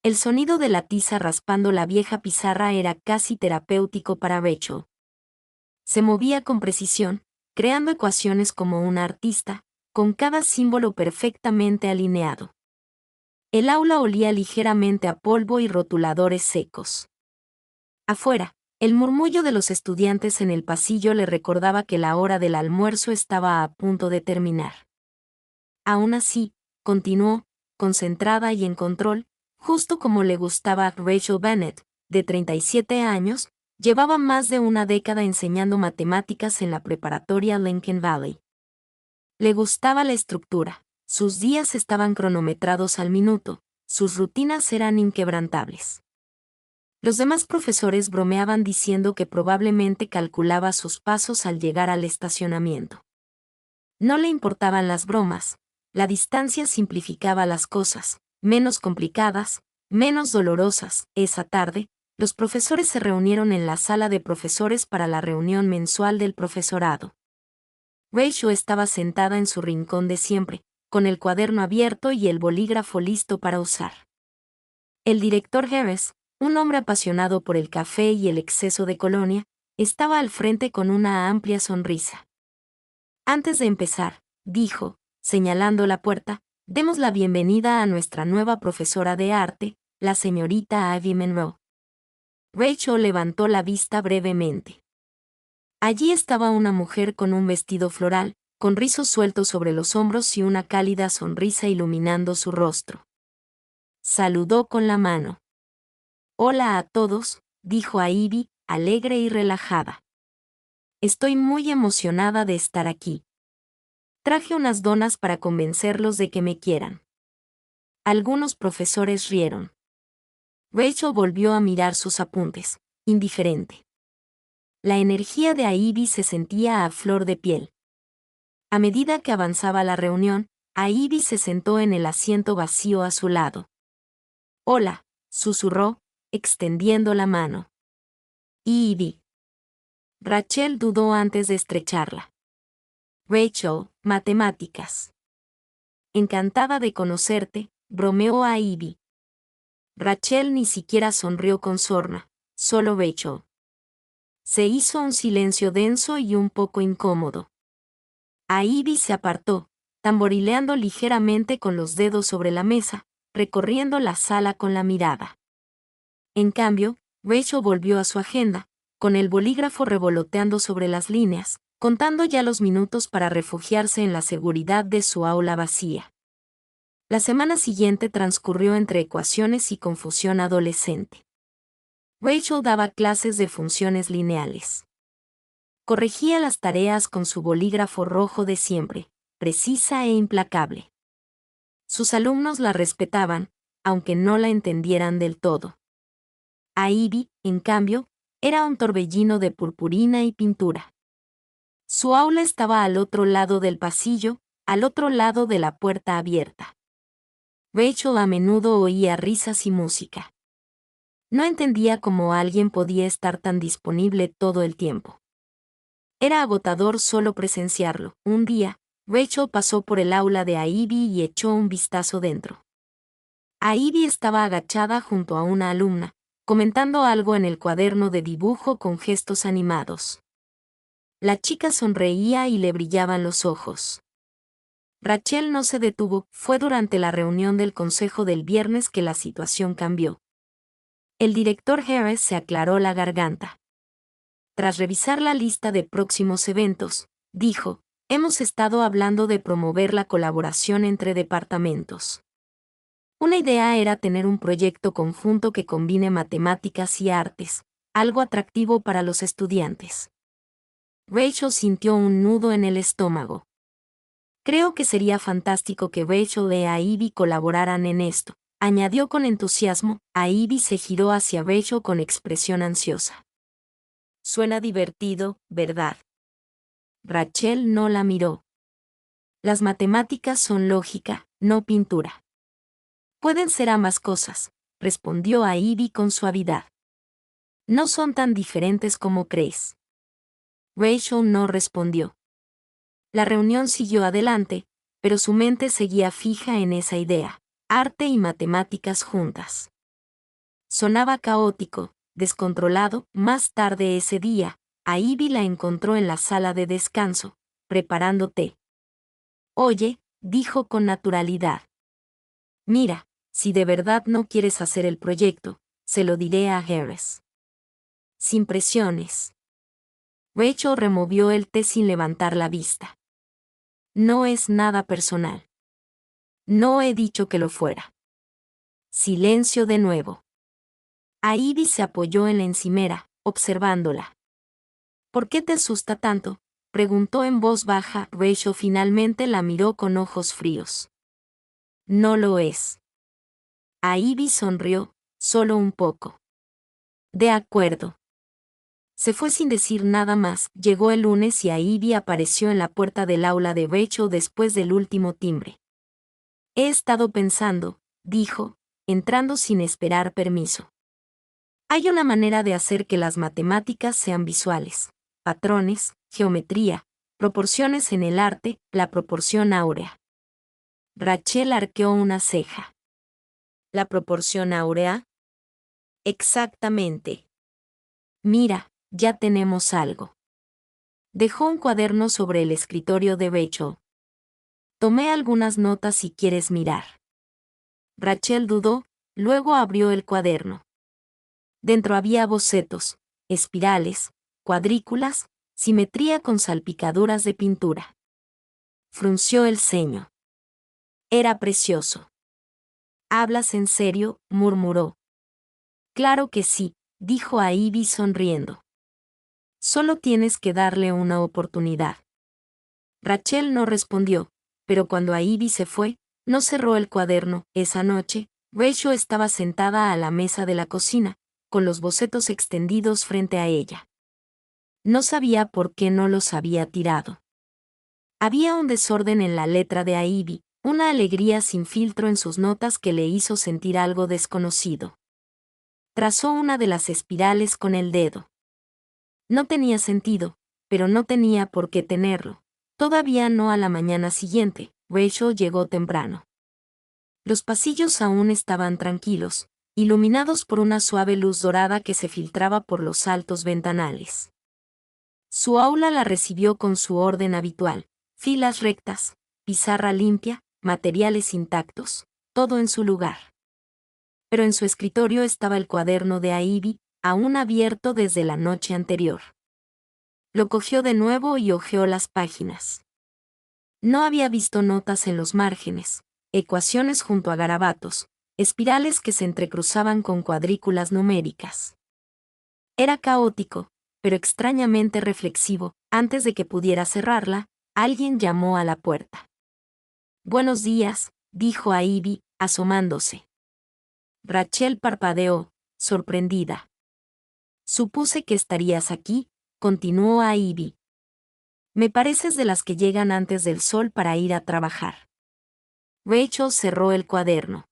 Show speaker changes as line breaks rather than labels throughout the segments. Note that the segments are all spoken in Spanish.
El sonido de la tiza raspando la vieja pizarra era casi terapéutico para Rachel. Se movía con precisión, creando ecuaciones como una artista, con cada símbolo perfectamente alineado. El aula olía ligeramente a polvo y rotuladores secos. Afuera, el murmullo de los estudiantes en el pasillo le recordaba que la hora del almuerzo estaba a punto de terminar. Aún así, continuó, concentrada y en control, justo como le gustaba a Rachel Bennett, de 37 años, llevaba más de una década enseñando matemáticas en la preparatoria Lincoln Valley. Le gustaba la estructura, sus días estaban cronometrados al minuto, sus rutinas eran inquebrantables. Los demás profesores bromeaban diciendo que probablemente calculaba sus pasos al llegar al estacionamiento. No le importaban las bromas, la distancia simplificaba las cosas, menos complicadas, menos dolorosas. Esa tarde, los profesores se reunieron en la sala de profesores para la reunión mensual del profesorado. Rachel estaba sentada en su rincón de siempre, con el cuaderno abierto y el bolígrafo listo para usar. El director Harris, un hombre apasionado por el café y el exceso de colonia, estaba al frente con una amplia sonrisa. Antes de empezar, dijo, señalando la puerta, demos la bienvenida a nuestra nueva profesora de arte, la señorita Ivy Monroe. Rachel levantó la vista brevemente. Allí estaba una mujer con un vestido floral, con rizos sueltos sobre los hombros y una cálida sonrisa iluminando su rostro. Saludó con la mano. Hola a todos, dijo a Ivy, alegre y relajada. Estoy muy emocionada de estar aquí. Traje unas donas para convencerlos de que me quieran. Algunos profesores rieron. Rachel volvió a mirar sus apuntes, indiferente. La energía de Ivy se sentía a flor de piel. A medida que avanzaba la reunión, Ivy se sentó en el asiento vacío a su lado. Hola, susurró, extendiendo la mano. Ivy. Rachel dudó antes de estrecharla. Rachel, matemáticas. Encantada de conocerte, bromeó a Ivy. Rachel ni siquiera sonrió con sorna, solo Rachel. Se hizo un silencio denso y un poco incómodo. Ivy se apartó, tamborileando ligeramente con los dedos sobre la mesa, recorriendo la sala con la mirada. En cambio, Rachel volvió a su agenda, con el bolígrafo revoloteando sobre las líneas, contando ya los minutos para refugiarse en la seguridad de su aula vacía. La semana siguiente transcurrió entre ecuaciones y confusión adolescente. Rachel daba clases de funciones lineales. Corregía las tareas con su bolígrafo rojo de siempre, precisa e implacable. Sus alumnos la respetaban, aunque no la entendieran del todo. Ivy, en cambio, era un torbellino de purpurina y pintura. Su aula estaba al otro lado del pasillo, al otro lado de la puerta abierta. Rachel a menudo oía risas y música. No entendía cómo alguien podía estar tan disponible todo el tiempo. Era agotador solo presenciarlo. Un día, Rachel pasó por el aula de Ivy y echó un vistazo dentro. Ivy estaba agachada junto a una alumna, comentando algo en el cuaderno de dibujo con gestos animados. La chica sonreía y le brillaban los ojos. Rachel no se detuvo, fue durante la reunión del consejo del viernes que la situación cambió. El director Harris se aclaró la garganta. Tras revisar la lista de próximos eventos, dijo, hemos estado hablando de promover la colaboración entre departamentos. Una idea era tener un proyecto conjunto que combine matemáticas y artes, algo atractivo para los estudiantes. Rachel sintió un nudo en el estómago. Creo que sería fantástico que Rachel e Ivy colaboraran en esto, añadió con entusiasmo. Ivy se giró hacia Rachel con expresión ansiosa. Suena divertido, ¿verdad? Rachel no la miró. Las matemáticas son lógica, no pintura. Pueden ser ambas cosas, respondió Ivy con suavidad. No son tan diferentes como crees. Rachel no respondió. La reunión siguió adelante, pero su mente seguía fija en esa idea, arte y matemáticas juntas. Sonaba caótico, descontrolado. Más tarde ese día, a Ivy la encontró en la sala de descanso, preparando té. Oye, dijo con naturalidad. Mira, si de verdad no quieres hacer el proyecto, se lo diré a Harris. Sin presiones. Rachel removió el té sin levantar la vista. No es nada personal. No he dicho que lo fuera. Silencio de nuevo. Ivy se apoyó en la encimera, observándola. ¿Por qué te asusta tanto?, preguntó en voz baja. Rachel finalmente la miró con ojos fríos. No lo es. Ivy sonrió, solo un poco. De acuerdo. Se fue sin decir nada más. Llegó el lunes y Ivy apareció en la puerta del aula de Rachel después del último timbre. He estado pensando, dijo, entrando sin esperar permiso. Hay una manera de hacer que las matemáticas sean visuales. Patrones, geometría, proporciones en el arte, la proporción áurea. Rachel arqueó una ceja. ¿La proporción áurea? Exactamente. Mira, ya tenemos algo. Dejó un cuaderno sobre el escritorio de Rachel. Tomé algunas notas si quieres mirar. Rachel dudó, luego abrió el cuaderno. Dentro había bocetos, espirales, cuadrículas, simetría con salpicaduras de pintura. Frunció el ceño. Era precioso. ¿Hablas en serio?, murmuró. Claro que sí, dijo Ivy sonriendo. Solo tienes que darle una oportunidad. Rachel no respondió, pero cuando Ivy se fue, no cerró el cuaderno. Esa noche, Rachel estaba sentada a la mesa de la cocina, con los bocetos extendidos frente a ella. No sabía por qué no los había tirado. Había un desorden en la letra de Ivy, una alegría sin filtro en sus notas que le hizo sentir algo desconocido. Trazó una de las espirales con el dedo. No tenía sentido, pero no tenía por qué tenerlo. Todavía no. A la mañana siguiente, Rachel llegó temprano. Los pasillos aún estaban tranquilos, iluminados por una suave luz dorada que se filtraba por los altos ventanales. Su aula la recibió con su orden habitual, filas rectas, pizarra limpia, materiales intactos, todo en su lugar. Pero en su escritorio estaba el cuaderno de Ivy, aún abierto desde la noche anterior. Lo cogió de nuevo y hojeó las páginas. No había visto notas en los márgenes, ecuaciones junto a garabatos, espirales que se entrecruzaban con cuadrículas numéricas. Era caótico, pero extrañamente reflexivo. Antes de que pudiera cerrarla, alguien llamó a la puerta. Buenos días, dijo Ivy, asomándose. Rachel parpadeó, sorprendida. Supuse que estarías aquí, continuó Ivy. Me pareces de las que llegan antes del sol para ir a trabajar. Rachel cerró el cuaderno.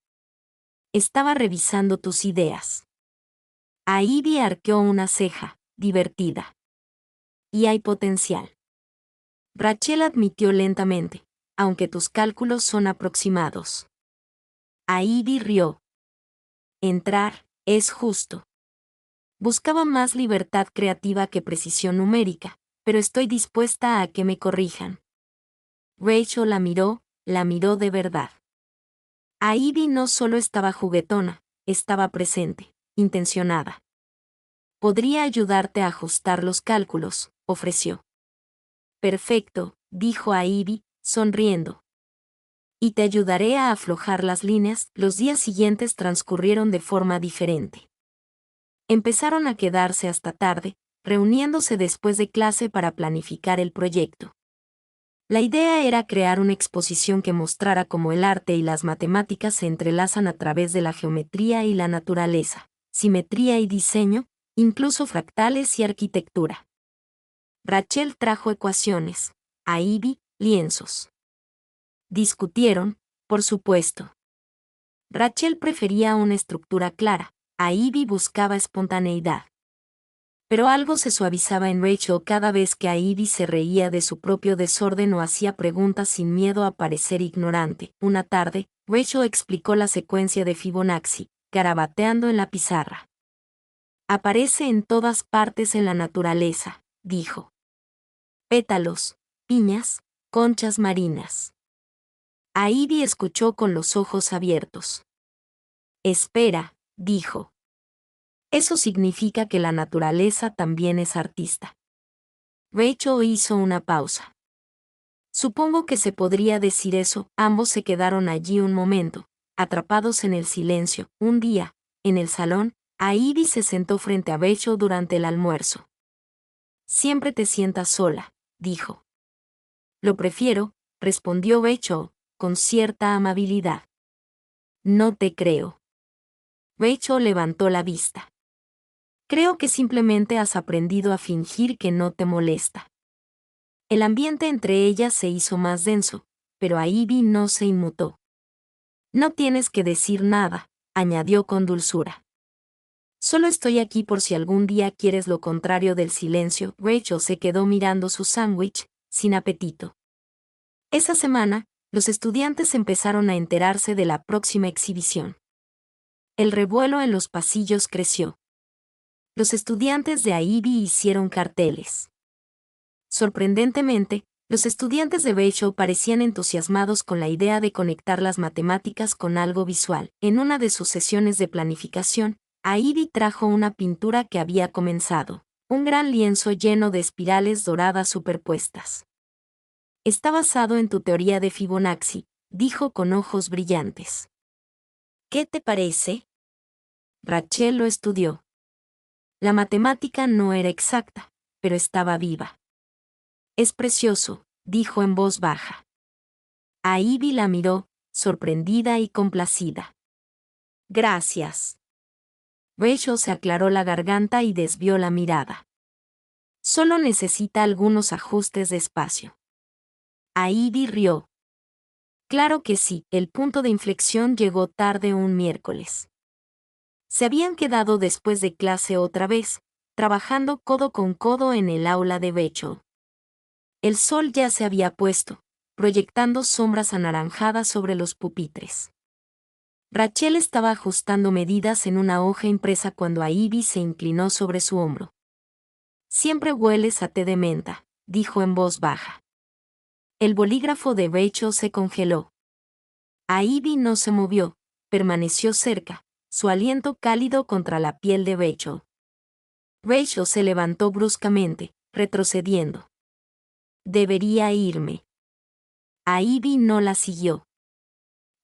Estaba revisando tus ideas. Ivy arqueó una ceja, divertida. Y hay potencial. Rachel admitió lentamente, aunque tus cálculos son aproximados. Ivy rió. Entrar, es justo. Buscaba más libertad creativa que precisión numérica, pero estoy dispuesta a que me corrijan. Rachel la miró de verdad. Ivy no solo estaba juguetona, estaba presente, intencionada. Podría ayudarte a ajustar los cálculos, ofreció. Perfecto, dijo Ivy, sonriendo. Y te ayudaré a aflojar las líneas. Los días siguientes transcurrieron de forma diferente. Empezaron a quedarse hasta tarde, reuniéndose después de clase para planificar el proyecto. La idea era crear una exposición que mostrara cómo el arte y las matemáticas se entrelazan a través de la geometría y la naturaleza, simetría y diseño, incluso fractales y arquitectura. Rachel trajo ecuaciones, Ivy, lienzos. Discutieron, por supuesto. Rachel prefería una estructura clara, Ivy buscaba espontaneidad. Pero algo se suavizaba en Rachel cada vez que Ivy se reía de su propio desorden o hacía preguntas sin miedo a parecer ignorante. Una tarde, Rachel explicó la secuencia de Fibonacci, garabateando en la pizarra. Aparece en todas partes en la naturaleza, dijo. Pétalos, piñas, conchas marinas. Ivy escuchó con los ojos abiertos. Espera, dijo. Eso significa que la naturaleza también es artista. Rachel hizo una pausa. Supongo que se podría decir eso. Ambos se quedaron allí un momento, atrapados en el silencio. Un día, en el salón, Ivy se sentó frente a Rachel durante el almuerzo. Siempre te sientas sola, dijo. Lo prefiero, respondió Rachel, con cierta amabilidad. No te creo. Rachel levantó la vista. Creo que simplemente has aprendido a fingir que no te molesta. El ambiente entre ellas se hizo más denso, pero Ivy no se inmutó. No tienes que decir nada, añadió con dulzura. Solo estoy aquí por si algún día quieres lo contrario del silencio. Rachel se quedó mirando su sándwich, sin apetito. Esa semana, los estudiantes empezaron a enterarse de la próxima exhibición. El revuelo en los pasillos creció. Los estudiantes de Ivy hicieron carteles. Sorprendentemente, los estudiantes de Rachel parecían entusiasmados con la idea de conectar las matemáticas con algo visual. En una de sus sesiones de planificación, Ivy trajo una pintura que había comenzado, un gran lienzo lleno de espirales doradas superpuestas. Está basado en tu teoría de Fibonacci, dijo con ojos brillantes. ¿Qué te parece? Rachel lo estudió. La matemática no era exacta, pero estaba viva. Es precioso, dijo en voz baja. Ivy la miró, sorprendida y complacida. Gracias. Rachel se aclaró la garganta y desvió la mirada. Solo necesita algunos ajustes de espacio. Ivy rió. Claro que sí, el punto de inflexión llegó tarde un miércoles. Se habían quedado después de clase otra vez, trabajando codo con codo en el aula de Rachel. El sol ya se había puesto, proyectando sombras anaranjadas sobre los pupitres. Rachel estaba ajustando medidas en una hoja impresa cuando Ivy se inclinó sobre su hombro. Siempre hueles a té de menta, dijo en voz baja. El bolígrafo de Rachel se congeló. Ivy no se movió, permaneció cerca, su aliento cálido contra la piel de Rachel. Rachel se levantó bruscamente, retrocediendo. Debería irme. Ivy no la siguió.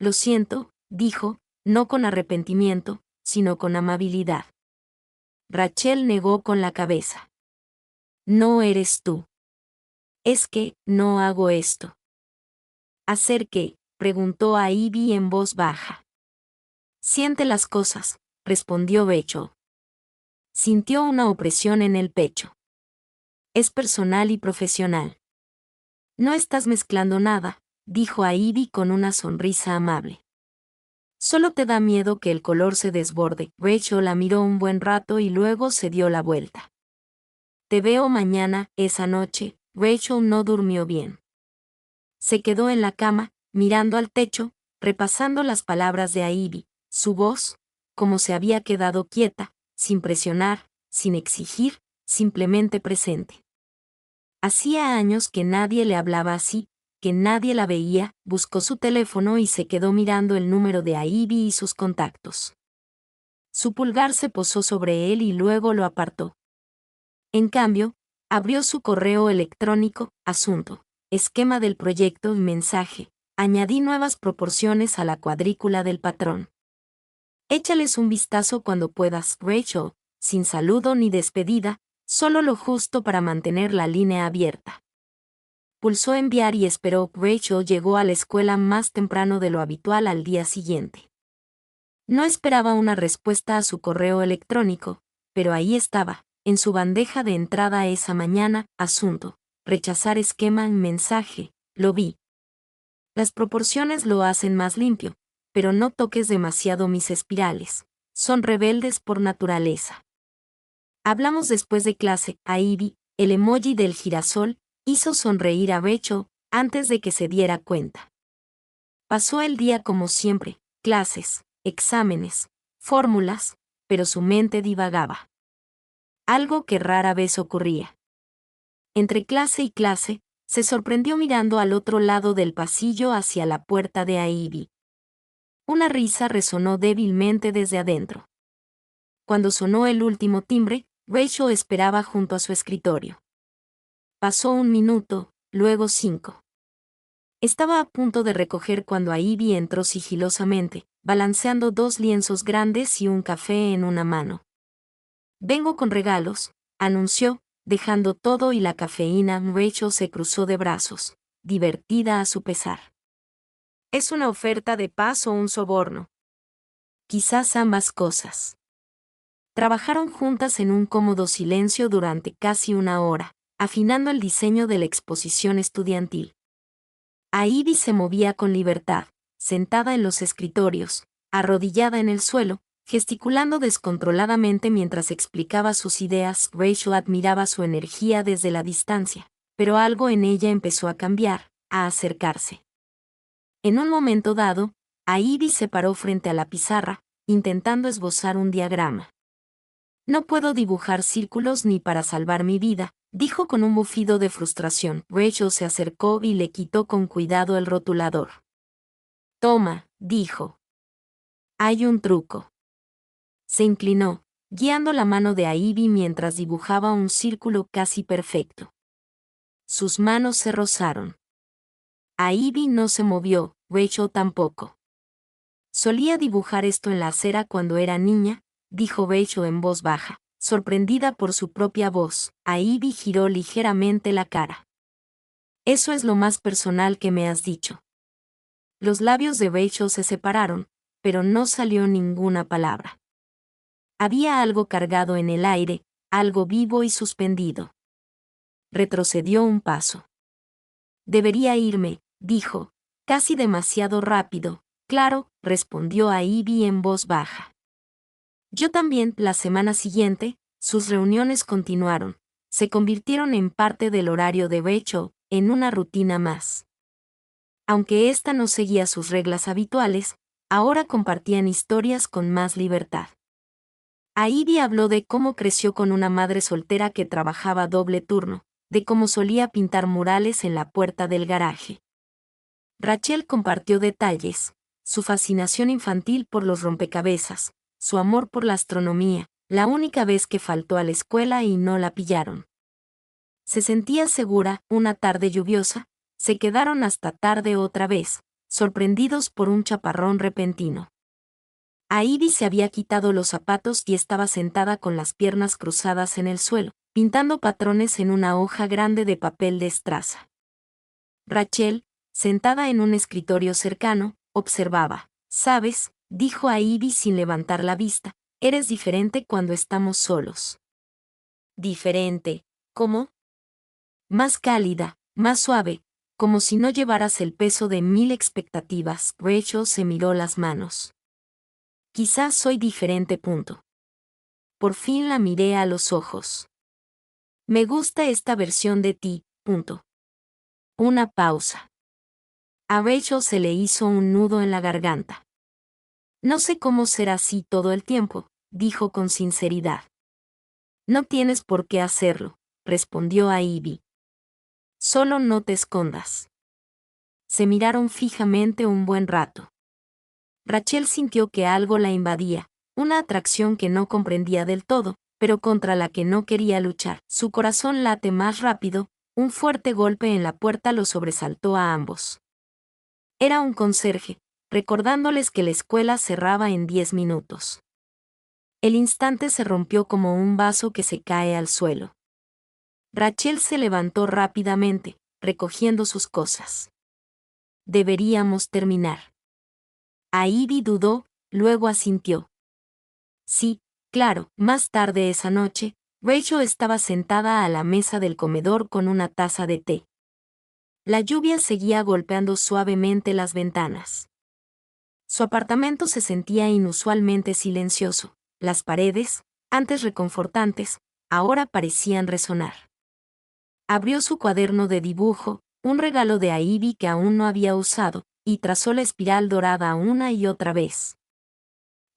Lo siento, dijo, no con arrepentimiento, sino con amabilidad. Rachel negó con la cabeza. No eres tú. Es que, no hago esto. ¿Hacer qué? Preguntó Ivy en voz baja. Siente las cosas, respondió Rachel. Sintió una opresión en el pecho. Es personal y profesional. No estás mezclando nada, dijo Ivy con una sonrisa amable. Solo te da miedo que el color se desborde. Rachel la miró un buen rato y luego se dio la vuelta. Te veo mañana. Esa noche, Rachel no durmió bien. Se quedó en la cama, mirando al techo, repasando las palabras de Ivy, su voz, como se había quedado quieta, sin presionar, sin exigir, simplemente presente. Hacía años que nadie le hablaba así, que nadie la veía. Buscó su teléfono y se quedó mirando el número de Ivy y sus contactos. Su pulgar se posó sobre él y luego lo apartó. En cambio, abrió su correo electrónico, asunto, esquema del proyecto y mensaje, añadí nuevas proporciones a la cuadrícula del patrón. Échales un vistazo cuando puedas, Rachel, sin saludo ni despedida, solo lo justo para mantener la línea abierta. Pulsó enviar y esperó. Rachel llegó a la escuela más temprano de lo habitual al día siguiente. No esperaba una respuesta a su correo electrónico, pero ahí estaba, en su bandeja de entrada esa mañana, asunto, rechazar esquema en mensaje, lo vi. Las proporciones lo hacen más limpio, pero no toques demasiado mis espirales, son rebeldes por naturaleza. Hablamos después de clase. Ivy, el emoji del girasol, hizo sonreír a Rachel antes de que se diera cuenta. Pasó el día como siempre, clases, exámenes, fórmulas, pero su mente divagaba. Algo que rara vez ocurría. Entre clase y clase, se sorprendió mirando al otro lado del pasillo hacia la puerta de Ivy. Una risa resonó débilmente desde adentro. Cuando sonó el último timbre, Rachel esperaba junto a su escritorio. Pasó 1 minuto, luego 5. Estaba a punto de recoger cuando Ivy entró sigilosamente, balanceando 2 lienzos grandes y un café en una mano. «Vengo con regalos», anunció, dejando todo y la cafeína. Rachel se cruzó de brazos, divertida a su pesar. «¿Es una oferta de paz o un soborno?» «Quizás ambas cosas». Trabajaron juntas en un cómodo silencio durante casi 1 hora, afinando el diseño de la exposición estudiantil. Ivy se movía con libertad, sentada en los escritorios, arrodillada en el suelo, gesticulando descontroladamente mientras explicaba sus ideas. Rachel admiraba su energía desde la distancia, pero algo en ella empezó a cambiar, a acercarse. En un momento dado, Ivy se paró frente a la pizarra, intentando esbozar un diagrama. «No puedo dibujar círculos ni para salvar mi vida», dijo con un bufido de frustración. Rachel se acercó y le quitó con cuidado el rotulador. «Toma», dijo. «Hay un truco». Se inclinó, guiando la mano de Ivy mientras dibujaba un círculo casi perfecto. Sus manos se rozaron. Ivy no se movió, Rachel tampoco. «Solía dibujar esto en la acera cuando era niña», dijo Rachel en voz baja, sorprendida por su propia voz. Ivy giró ligeramente la cara. «Eso es lo más personal que me has dicho». Los labios de Rachel se separaron, pero no salió ninguna palabra. Había algo cargado en el aire, algo vivo y suspendido. Retrocedió un paso. «Debería irme», dijo, casi demasiado rápido. «Claro», respondió Ivy en voz baja. «Yo también». La semana siguiente, sus reuniones continuaron. Se convirtieron en parte del horario de Rachel, en una rutina más. Aunque ésta no seguía sus reglas habituales, ahora compartían historias con más libertad. Ivy habló de cómo creció con una madre soltera que trabajaba doble turno, de cómo solía pintar murales en la puerta del garaje. Rachel compartió detalles, su fascinación infantil por los rompecabezas, su amor por la astronomía, la única vez que faltó a la escuela y no la pillaron. Se sentía segura. Una tarde lluviosa, se quedaron hasta tarde otra vez, sorprendidos por un chaparrón repentino. Ivy se había quitado los zapatos y estaba sentada con las piernas cruzadas en el suelo, pintando patrones en una hoja grande de papel de estraza. Rachel, sentada en un escritorio cercano, observaba. «¿Sabes?», dijo Ivy sin levantar la vista, «eres diferente cuando estamos solos». «¿Diferente? ¿Cómo?» «Más cálida, más suave, como si no llevaras el peso de 1000 expectativas». Rachel se miró las manos. «Quizás soy diferente. Por fin la miré a los ojos. «Me gusta esta versión de ti. Una pausa. A Rachel se le hizo un nudo en la garganta. «No sé cómo ser así todo el tiempo», dijo con sinceridad. «No tienes por qué hacerlo», respondió Ivy. «Solo no te escondas». Se miraron fijamente un buen rato. Rachel sintió que algo la invadía, una atracción que no comprendía del todo, pero contra la que no quería luchar. Su corazón late más rápido. Un fuerte golpe en la puerta los sobresaltó a ambos. Era un conserje, recordándoles que la escuela cerraba en 10 minutos. El instante se rompió como un vaso que se cae al suelo. Rachel se levantó rápidamente, recogiendo sus cosas. «Deberíamos terminar». Ivy dudó, luego asintió. Sí, claro. Más tarde esa noche, Rachel estaba sentada a la mesa del comedor con una taza de té. La lluvia seguía golpeando suavemente las ventanas. Su apartamento se sentía inusualmente silencioso. Las paredes, antes reconfortantes, ahora parecían resonar. Abrió su cuaderno de dibujo, un regalo de Ivy que aún no había usado, y trazó la espiral dorada una y otra vez.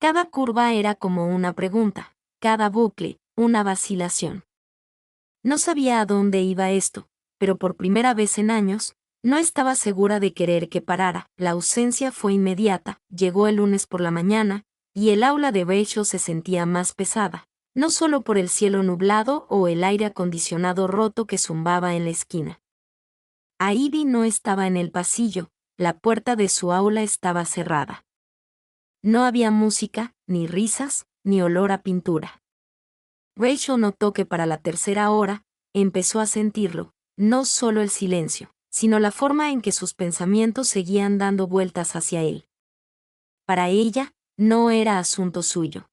Cada curva era como una pregunta, cada bucle, una vacilación. No sabía a dónde iba esto, pero por primera vez en años, no estaba segura de querer que parara. La ausencia fue inmediata, llegó el lunes por la mañana, y el aula de Rachel se sentía más pesada, no solo por el cielo nublado o el aire acondicionado roto que zumbaba en la esquina. Ivy no estaba en el pasillo, la puerta de su aula estaba cerrada. No había música, ni risas, ni olor a pintura. Rachel notó que para la tercera hora, empezó a sentirlo, no solo el silencio, sino la forma en que sus pensamientos seguían dando vueltas hacia él. Para ella, no era asunto suyo.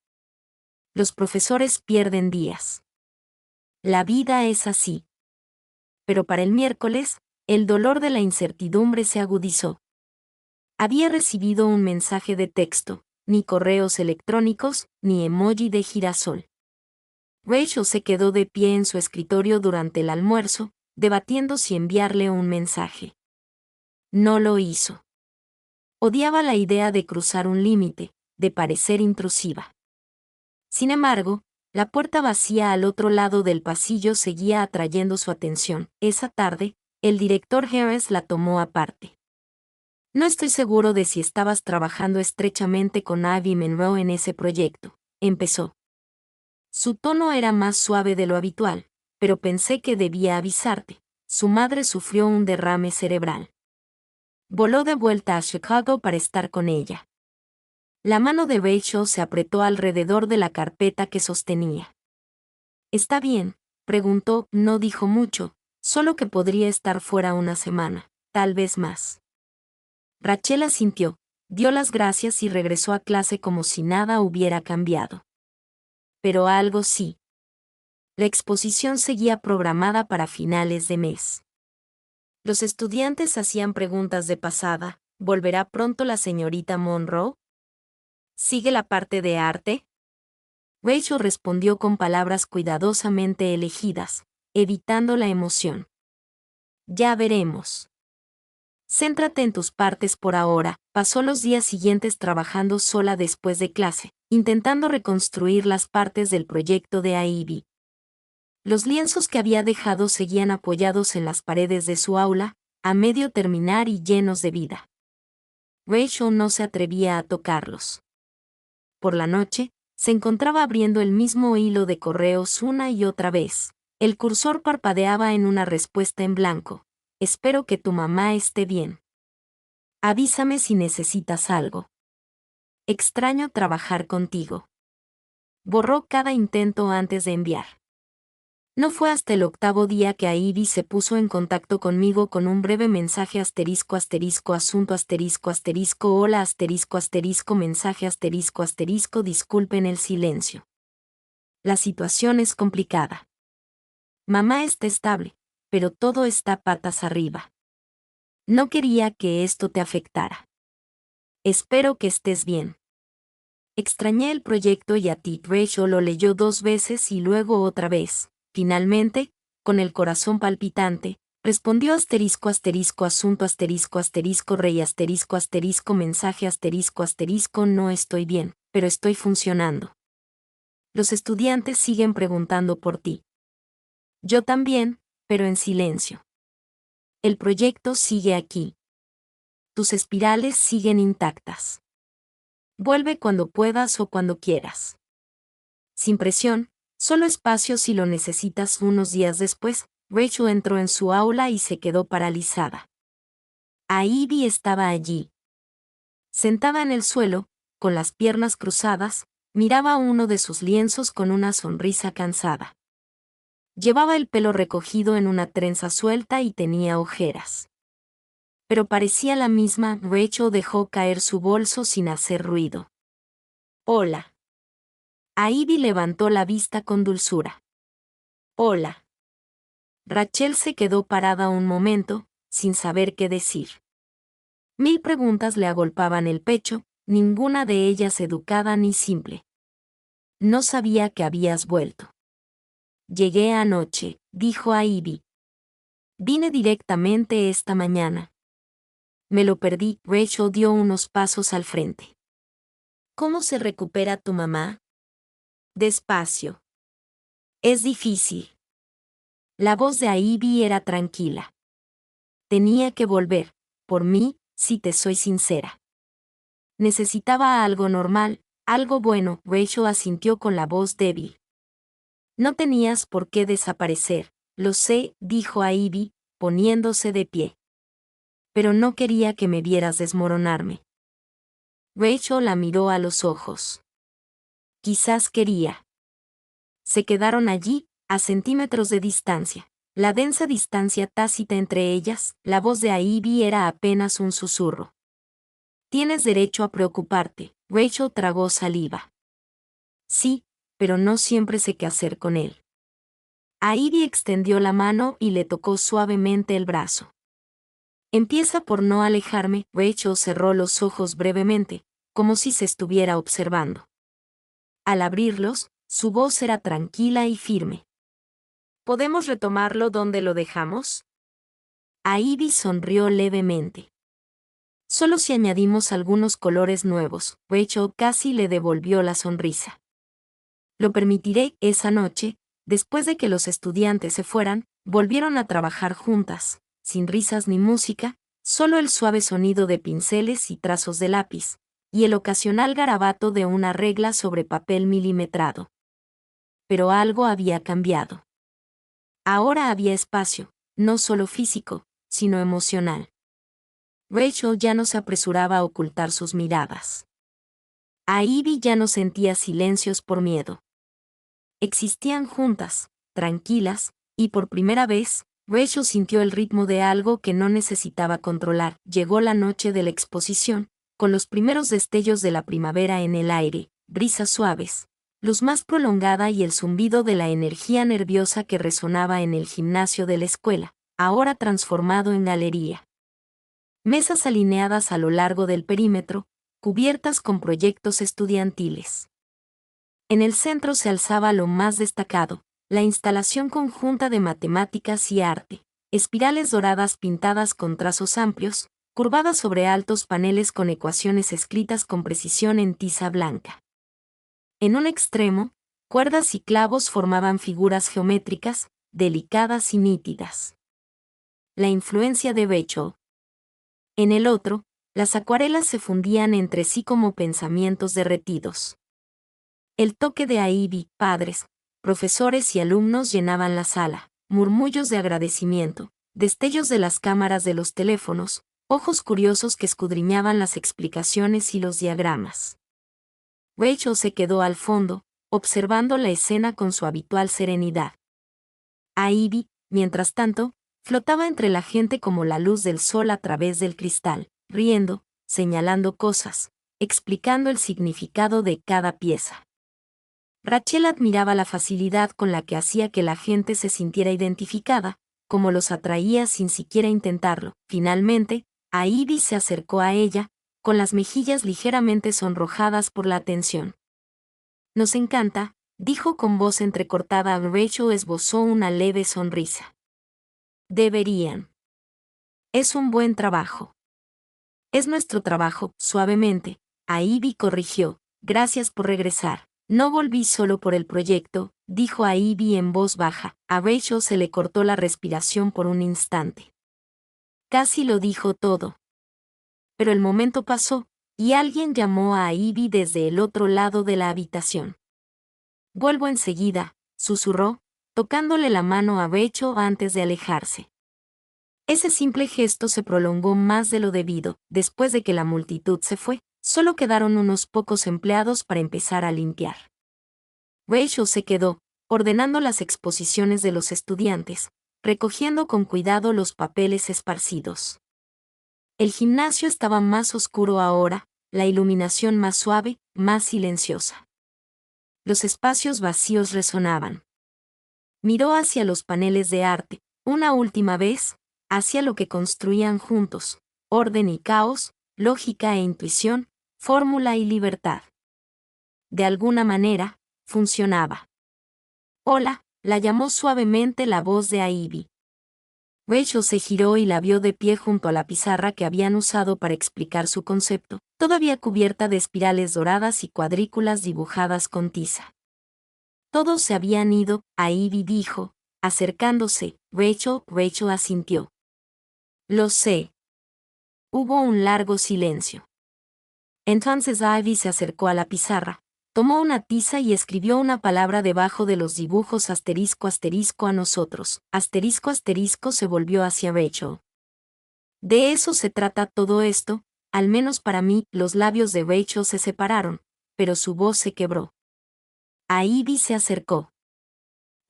Los profesores pierden días. La vida es así. Pero para el miércoles, el dolor de la incertidumbre se agudizó. Había recibido un mensaje de texto, ni correos electrónicos, ni emoji de girasol. Rachel se quedó de pie en su escritorio durante el almuerzo, debatiendo si enviarle un mensaje. No lo hizo. Odiaba la idea de cruzar un límite, de parecer intrusiva. Sin embargo, la puerta vacía al otro lado del pasillo seguía atrayendo su atención. Esa tarde, el director Harris la tomó aparte. No estoy seguro de si estabas trabajando estrechamente con Ivy Monroe en ese proyecto, empezó. Su tono era más suave de lo habitual, pero pensé que debía avisarte. Su madre sufrió un derrame cerebral. Voló de vuelta a Chicago para estar con ella. La mano de Rachel se apretó alrededor de la carpeta que sostenía. ¿Está bien?, preguntó. No dijo mucho, solo que podría estar fuera una semana, tal vez más. Rachel asintió, dio las gracias y regresó a clase como si nada hubiera cambiado. Pero algo sí. La exposición seguía programada para finales de mes. Los estudiantes hacían preguntas de pasada. ¿Volverá pronto la señorita Monroe? ¿Sigue la parte de arte? Rachel respondió con palabras cuidadosamente elegidas, evitando la emoción. Ya veremos. Céntrate en tus partes por ahora. Pasó los días siguientes trabajando sola después de clase, intentando reconstruir las partes del proyecto de Ivy. Los lienzos que había dejado seguían apoyados en las paredes de su aula, a medio terminar y llenos de vida. Rachel no se atrevía a tocarlos. Por la noche, se encontraba abriendo el mismo hilo de correos una y otra vez. El cursor parpadeaba en una respuesta en blanco. Espero que tu mamá esté bien. Avísame si necesitas algo. Extraño trabajar contigo. Borró cada intento antes de enviar. No fue hasta el octavo día que Ivy se puso en contacto conmigo con un breve mensaje asunto hola mensaje disculpen el silencio. La situación es complicada. Mamá está estable, pero todo está patas arriba. No quería que esto te afectara. Espero que estés bien. Extrañé el proyecto y a ti. Rachel lo leyó 2 veces y luego otra vez. Finalmente, con el corazón palpitante, respondió asunto rey mensaje no estoy bien, pero estoy funcionando. Los estudiantes siguen preguntando por ti. Yo también, pero en silencio. El proyecto sigue aquí. Tus espirales siguen intactas. Vuelve cuando puedas o cuando quieras. Sin presión, solo espacio si lo necesitas. Unos días después, Rachel entró en su aula y se quedó paralizada. Ivy estaba allí. Sentada en el suelo, con las piernas cruzadas, miraba uno de sus lienzos con una sonrisa cansada. Llevaba el pelo recogido en una trenza suelta y tenía ojeras. Pero parecía la misma. Rachel dejó caer su bolso sin hacer ruido. Hola. Ivy levantó la vista con dulzura. Hola. Rachel se quedó parada un momento, sin saber qué decir. 1000 preguntas le agolpaban el pecho, ninguna de ellas educada ni simple. No sabía que habías vuelto. Llegué anoche, dijo Ivy. Vine directamente esta mañana. Me lo perdí. Rachel dio unos pasos al frente. ¿Cómo se recupera tu mamá? Despacio. Es difícil. La voz de Ivy era tranquila. Tenía que volver, por mí, si te soy sincera. Necesitaba algo normal, algo bueno. Rachel asintió con la voz débil. No tenías por qué desaparecer, lo sé, dijo Ivy, poniéndose de pie. Pero no quería que me vieras desmoronarme. Rachel la miró a los ojos. Quizás quería. Se quedaron allí, a centímetros de distancia. La densa distancia tácita entre ellas, la voz de Ivy era apenas un susurro. Tienes derecho a preocuparte. Rachel tragó saliva. Sí, pero no siempre sé qué hacer con él. Ivy extendió la mano y le tocó suavemente el brazo. Empieza por no alejarme. Rachel cerró los ojos brevemente, como si se estuviera observando. Al abrirlos, su voz era tranquila y firme. ¿Podemos retomarlo donde lo dejamos? Ivy sonrió levemente. Solo si añadimos algunos colores nuevos. Rachel casi le devolvió la sonrisa. Lo permitiré. Esa noche, después de que los estudiantes se fueran, volvieron a trabajar juntas, sin risas ni música, solo el suave sonido de pinceles y trazos de lápiz, y el ocasional garabato de una regla sobre papel milimetrado. Pero algo había cambiado. Ahora había espacio, no solo físico, sino emocional. Rachel ya no se apresuraba a ocultar sus miradas. Ivy ya no sentía silencios por miedo. Existían juntas, tranquilas, y por primera vez, Rachel sintió el ritmo de algo que no necesitaba controlar. Llegó la noche de la exposición, con los primeros destellos de la primavera en el aire, brisas suaves, luz más prolongada y el zumbido de la energía nerviosa que resonaba en el gimnasio de la escuela, ahora transformado en galería. Mesas alineadas a lo largo del perímetro, cubiertas con proyectos estudiantiles. En el centro se alzaba lo más destacado, la instalación conjunta de matemáticas y arte, espirales doradas pintadas con trazos amplios, curvadas sobre altos paneles con ecuaciones escritas con precisión en tiza blanca. En un extremo, cuerdas y clavos formaban figuras geométricas, delicadas y nítidas. La influencia de Rachel. En el otro, las acuarelas se fundían entre sí como pensamientos derretidos. El toque de Ivy, padres, profesores y alumnos llenaban la sala, murmullos de agradecimiento, destellos de las cámaras de los teléfonos, ojos curiosos que escudriñaban las explicaciones y los diagramas. Rachel se quedó al fondo, observando la escena con su habitual serenidad. Ivy, mientras tanto, flotaba entre la gente como la luz del sol a través del cristal, riendo, señalando cosas, explicando el significado de cada pieza. Rachel admiraba la facilidad con la que hacía que la gente se sintiera identificada, como los atraía sin siquiera intentarlo. Finalmente, Ivy se acercó a ella, con las mejillas ligeramente sonrojadas por la atención. Nos encanta, dijo con voz entrecortada. Rachel esbozó una leve sonrisa. Deberían. Es un buen trabajo. Es nuestro trabajo, suavemente. Ivy corrigió. Gracias por regresar. No volví solo por el proyecto, dijo Ivy en voz baja. A Rachel se le cortó la respiración por un instante. Casi lo dijo todo. Pero el momento pasó, y alguien llamó a Ivy desde el otro lado de la habitación. Vuelvo enseguida, susurró, tocándole la mano a Rachel antes de alejarse. Ese simple gesto se prolongó más de lo debido. Después de que la multitud se fue, solo quedaron unos pocos empleados para empezar a limpiar. Rachel se quedó, ordenando las exposiciones de los estudiantes, recogiendo con cuidado los papeles esparcidos. El gimnasio estaba más oscuro ahora, la iluminación más suave, más silenciosa. Los espacios vacíos resonaban. Miró hacia los paneles de arte, una última vez, hacia lo que construían juntos, orden y caos, lógica e intuición, fórmula y libertad. De alguna manera, funcionaba. Hola, la llamó suavemente la voz de Ivy. Rachel se giró y la vio de pie junto a la pizarra que habían usado para explicar su concepto, todavía cubierta de espirales doradas y cuadrículas dibujadas con tiza. Todos se habían ido, Ivy dijo, acercándose. Rachel asintió. Lo sé. Hubo un largo silencio. Entonces Ivy se acercó a la pizarra, tomó una tiza y escribió una palabra debajo de los dibujos *** a nosotros. *** se volvió hacia Rachel. De eso se trata todo esto, al menos para mí. Los labios de Rachel se separaron, pero su voz se quebró. Ivy se acercó.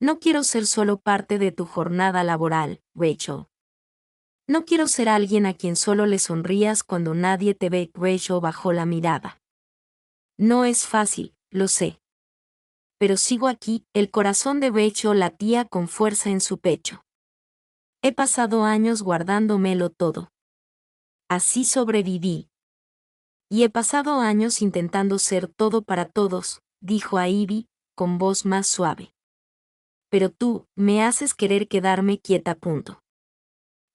No quiero ser solo parte de tu jornada laboral, Rachel. No quiero ser alguien a quien solo le sonrías cuando nadie te ve. Rachel bajó la mirada. No es fácil, lo sé. Pero sigo aquí. El corazón de Rachel latía con fuerza en su pecho. He pasado años guardándomelo todo. Así sobreviví. Y he pasado años intentando ser todo para todos, dijo Ivy, con voz más suave. Pero tú, me haces querer quedarme quieta.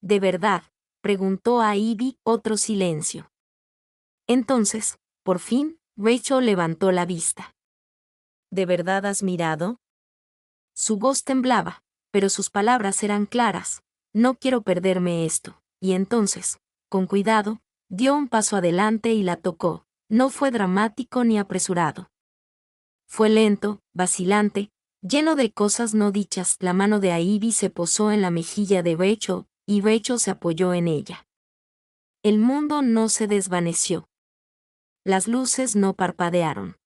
¿De verdad?, preguntó Ivy. Otro silencio. Entonces, por fin, Rachel levantó la vista. ¿De verdad has mirado? Su voz temblaba, pero sus palabras eran claras. No quiero perderme esto. Y entonces, con cuidado, dio un paso adelante y la tocó. No fue dramático ni apresurado. Fue lento, vacilante, lleno de cosas no dichas. La mano de Ivy se posó en la mejilla de Rachel, y Rachel se apoyó en ella. El mundo no se desvaneció. Las luces no parpadearon.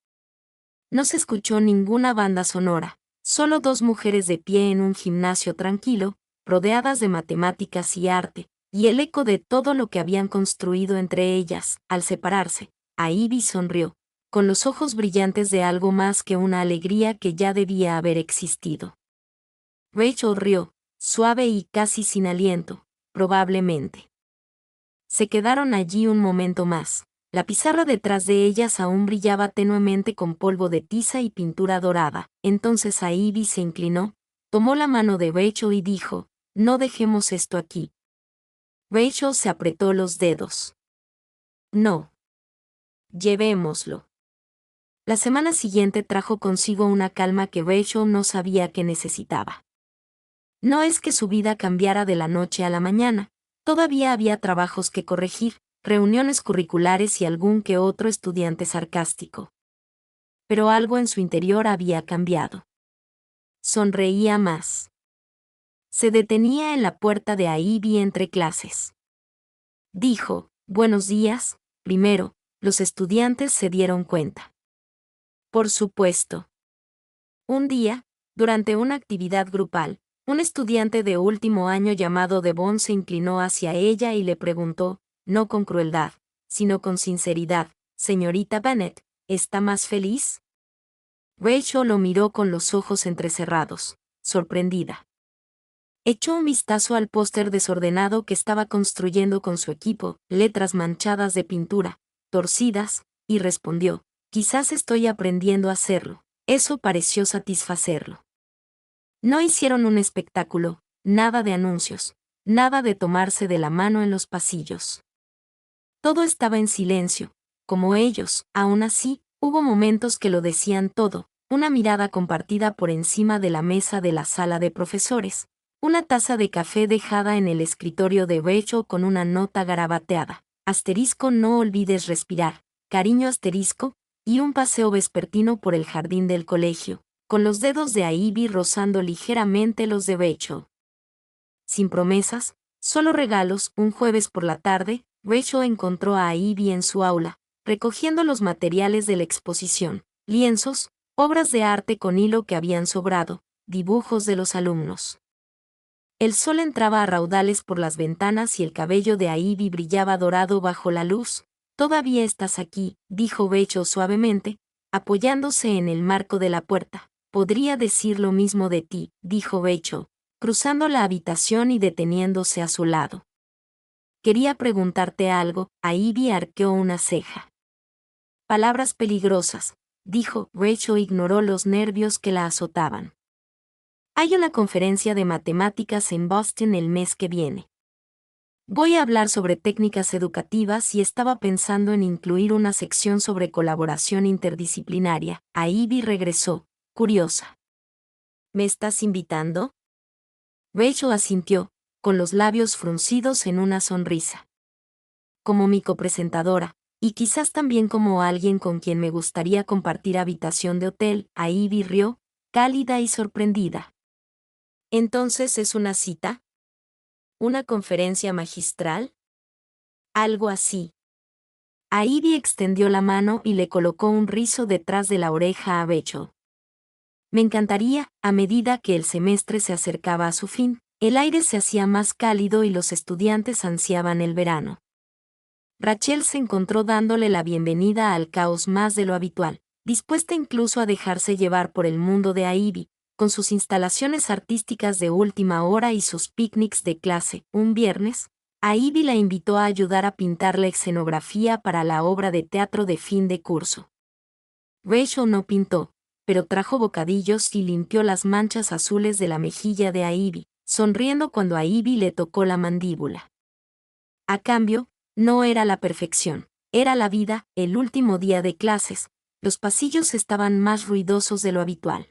No se escuchó ninguna banda sonora, solo dos mujeres de pie en un gimnasio tranquilo, rodeadas de matemáticas y arte, y el eco de todo lo que habían construido entre ellas. Al separarse, Ivy sonrió, con los ojos brillantes de algo más que una alegría que ya debía haber existido. Rachel rió, suave y casi sin aliento, probablemente. Se quedaron allí un momento más. La pizarra detrás de ellas aún brillaba tenuemente con polvo de tiza y pintura dorada. Entonces Ivy se inclinó, tomó la mano de Rachel y dijo, no dejemos esto aquí. Rachel se apretó los dedos. No. Llevémoslo. La semana siguiente trajo consigo una calma que Rachel no sabía que necesitaba. No es que su vida cambiara de la noche a la mañana, todavía había trabajos que corregir, reuniones curriculares y algún que otro estudiante sarcástico. Pero algo en su interior había cambiado. Sonreía más. Se detenía en la puerta de Ivy entre clases. Dijo, buenos días. Primero, los estudiantes se dieron cuenta. Por supuesto. Un día, durante una actividad grupal, un estudiante de último año llamado Devon se inclinó hacia ella y le preguntó, no con crueldad, sino con sinceridad, señorita Bennett, ¿está más feliz? Rachel lo miró con los ojos entrecerrados, sorprendida. Echó un vistazo al póster desordenado que estaba construyendo con su equipo, letras manchadas de pintura, torcidas, y respondió, quizás estoy aprendiendo a hacerlo. Eso pareció satisfacerlo. No hicieron un espectáculo, nada de anuncios, nada de tomarse de la mano en los pasillos. Todo estaba en silencio, como ellos. Aún así, hubo momentos que lo decían todo, una mirada compartida por encima de la mesa de la sala de profesores, una taza de café dejada en el escritorio de Rachel con una nota garabateada, no olvides respirar, cariño y un paseo vespertino por el jardín del colegio, con los dedos de Ivy rozando ligeramente los de Rachel. Sin promesas, solo regalos. Un jueves por la tarde, Rachel encontró a Ivy en su aula, recogiendo los materiales de la exposición, lienzos, obras de arte con hilo que habían sobrado, dibujos de los alumnos. El sol entraba a raudales por las ventanas y el cabello de Ivy brillaba dorado bajo la luz. Todavía estás aquí, dijo Rachel suavemente, apoyándose en el marco de la puerta. Podría decir lo mismo de ti, dijo Rachel, cruzando la habitación y deteniéndose a su lado. Quería preguntarte algo. Ivy arqueó una ceja. Palabras peligrosas, dijo. Rachel ignoró los nervios que la azotaban. Hay una conferencia de matemáticas en Boston el mes que viene. Voy a hablar sobre técnicas educativas y estaba pensando en incluir una sección sobre colaboración interdisciplinaria. Ivy regresó, curiosa. ¿Me estás invitando? Rachel asintió, con los labios fruncidos en una sonrisa. Como mi copresentadora, y quizás también como alguien con quien me gustaría compartir habitación de hotel, Ivy rió, cálida y sorprendida. ¿Entonces es una cita? ¿Una conferencia magistral? Algo así. Ivy extendió la mano y le colocó un rizo detrás de la oreja a Rachel. Me encantaría, a medida que el semestre se acercaba a su fin, el aire se hacía más cálido y los estudiantes ansiaban el verano. Rachel se encontró dándole la bienvenida al caos más de lo habitual, dispuesta incluso a dejarse llevar por el mundo de Ivy, con sus instalaciones artísticas de última hora y sus picnics de clase. Un viernes, Ivy la invitó a ayudar a pintar la escenografía para la obra de teatro de fin de curso. Rachel no pintó, pero trajo bocadillos y limpió las manchas azules de la mejilla de Ivy, sonriendo cuando Ivy le tocó la mandíbula. A cambio, no era la perfección, era la vida. El último día de clases, los pasillos estaban más ruidosos de lo habitual.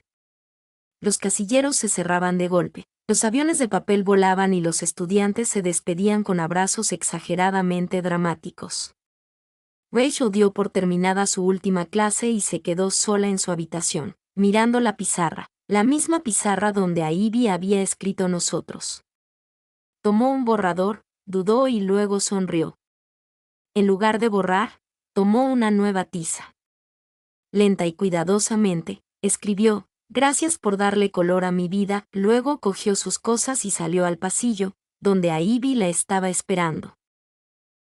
Los casilleros se cerraban de golpe, los aviones de papel volaban y los estudiantes se despedían con abrazos exageradamente dramáticos. Rachel dio por terminada su última clase y se quedó sola en su habitación, mirando la pizarra, la misma pizarra donde Ivy había escrito nosotros. Tomó un borrador, dudó y luego sonrió. En lugar de borrar, tomó una nueva tiza. Lenta y cuidadosamente, escribió, «Gracias por darle color a mi vida». Luego cogió sus cosas y salió al pasillo, donde Ivy la estaba esperando.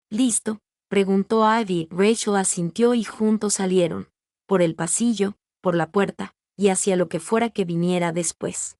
«¿Listo?», preguntó Ivy. Rachel asintió y juntos salieron, por el pasillo, por la puerta, y hacia lo que fuera que viniera después.